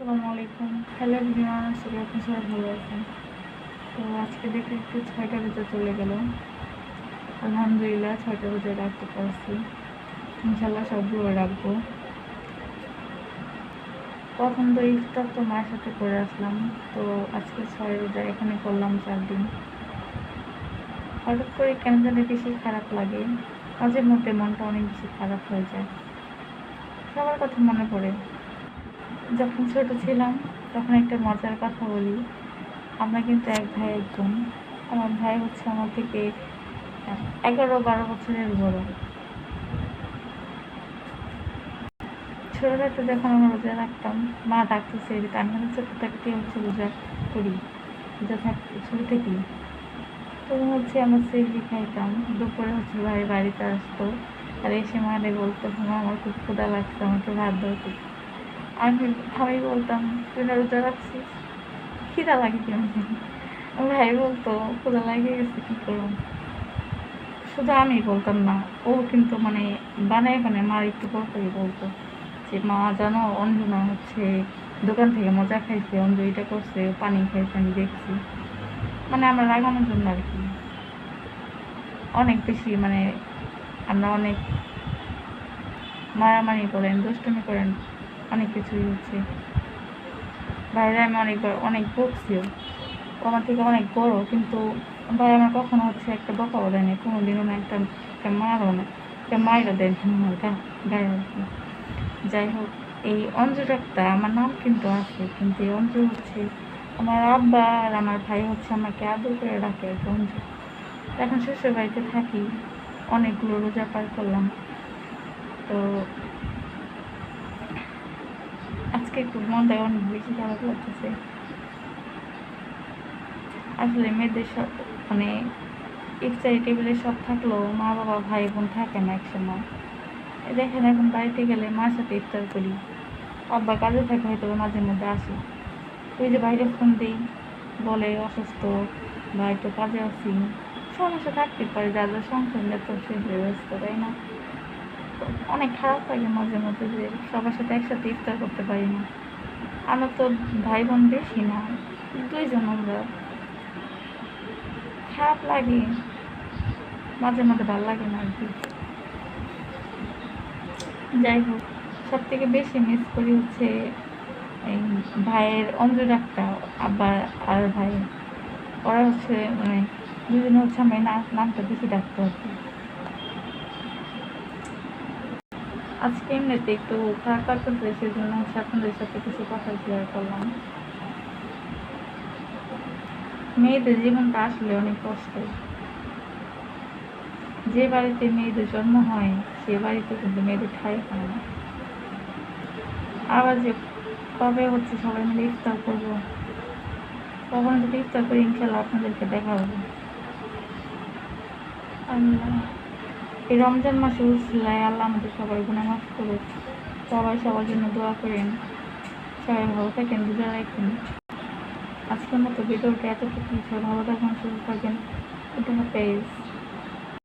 আসসালামু আলাইকুম। Hello everyone, আশা করি আপনি সবাই ভালো আছেন। তো আজকে দেখে একটু 6টা বেজে চলে গেল। আলহামদুলিল্লাহ 6টা বেজে রাখতে পারছি। ইনশাল্লাহ সবগুলো রাখবো। প্রথম তো ইফতার তো মায়ের সাথে করে আসলাম। তো আজকে 6 রোজা এখানে করলাম 4 দিন। হঠাৎ করে কেন জানি বেশি খারাপ লাগে, মাঝে মধ্যে মনটা অনেক বেশি খারাপ হয়ে যায়। সবার কথা মনে পড়ে। যখন ছোট ছিলাম তখন একটা মজার কথা বলি। আমরা কিন্তু এক ভাই এক বোন। আমার ভাই হচ্ছে আমার থেকে 11-12 বছরের বড়। ছোটবেলাতে যখন আমরা রোজা রাখতাম, মা ডাকতেছে, আমি হচ্ছে ছোট থাকতে হচ্ছে রোজা করি, রোজা থাকতে ছোট থেকেই। তখন হচ্ছে আমরা সেহরি খাইতাম। দুপুরে হচ্ছে ভাই বাড়িতে আসতো, আর এসে মারে বলতো, মা আমার খুব ক্ষুধা লাগছে, আমাকে ভাত দাও তো। আমি বলতাম, তুই না রোজা রাখছিস, খিদা লাগে কেন জানি। ভাই বলতো, ক্ষুধা লাগে গেছে, কী করবো। শুধু আমি বলতাম না, ও কিন্তু মানে বানায় বানায় মার একটু পর পরই বলতো যে, মা জানো অঞ্জনা হচ্ছে দোকান থেকে মজা খাইছে, অঞ্জু এটা করছে, পানি খাইছে, আমি দেখছি। মানে আমরা রাগানোর জন্য আর কি। অনেক বেশি মানে আমরা অনেক মারামারি করেন, দুষ্টুমি করেন, অনেক কিছুই হচ্ছে। বাইরে আমি অনেকবার অনেক বকছিও। ও আমার থেকে অনেক বড়, কিন্তু ভাই আমার কখনো হচ্ছে একটা বকাও দেয়নি, কোনোদিনও না, একটা মারও না, একটা মায়েরও দেয় আমার গায়ে আর কি। যাই হোক, এই অঞ্জু ডাক্তার আমার নাম কিন্তু আছে, কিন্তু এই অঞ্জু হচ্ছে আমার আব্বা আর আমার ভাই হচ্ছে আমাকে আদর করে ডাকে আর কি অঞ্জু। এখন শ্বশুর বাড়িতে থাকি, অনেকগুলো রোজা পার করলাম। তো আজকে একটু মনটা অনেক বেশি খারাপ লাগতেছে। আসলে মেয়েদের সব মানে ইফতারি টেবিলে সব থাকলেও মা বাবা ভাই বোন থাকে না একসময়। দেখেন এখন বাড়িতে গেলে মার সাথে ইফতার করি, আব্বা কাজে থাকে, হয়তো মাঝে মধ্যে আসি, ওই যে বাইরে ফোন দিই, বলে অসুস্থ বা একটু কাজে আছি, সমস্যা থাকতে পারে, যাদের সংসার নিয়ে তো সে ব্যস্ত, তাই না? তো অনেক খারাপ লাগে মাঝে মধ্যে যে সবার সাথে একসাথে ইফতার করতে পারি না। আমরা তো ভাই বোন বেশি না, 2জন আমরা। খারাপ লাগে, মাঝে মাঝে ভালো লাগে না আর কি। যাই হোক, সব থেকে বেশি মিস করি হচ্ছে এই ভাইয়ের অঞ্জু ডাক্তার, আব্বা আর ভাই, ওরা হচ্ছে মানে দুজনে হচ্ছে আমি নামটা বেশি ডাকতে হচ্ছে। আজকে এমনিতে একটু খারাপ লাগতেছে, সেই জন্য হচ্ছে আপনাদের সাথে কিছু কথা শেয়ার করলাম। মেয়েদের জীবনটা আসলে অনেক কষ্টের। যে বাড়িতে মেয়েদের জন্ম হয় সে বাড়িতে কিন্তু মেয়েদের ঠাঁই হয় না। আবার যে কবে হচ্ছে সবাই মিলে ইফতার করবো, কখন যদি ইফতার করে ইনশাল্লাহ আপনাদেরকে দেখা হবে। আল্লাহ, এই রমজান মাসে উসিলায় আল্লাহ আমাদের সবাই গুনাহ মাফ করুক। সবাই সবার জন্য দোয়া করেন, সবাই ভালো থাকেন, রোজা রাখেন। আজকের মতো ভিডিওটা এতটুকু, ভালো থাকুন, সুস্থ থাকেন। খুদা হাফেজ।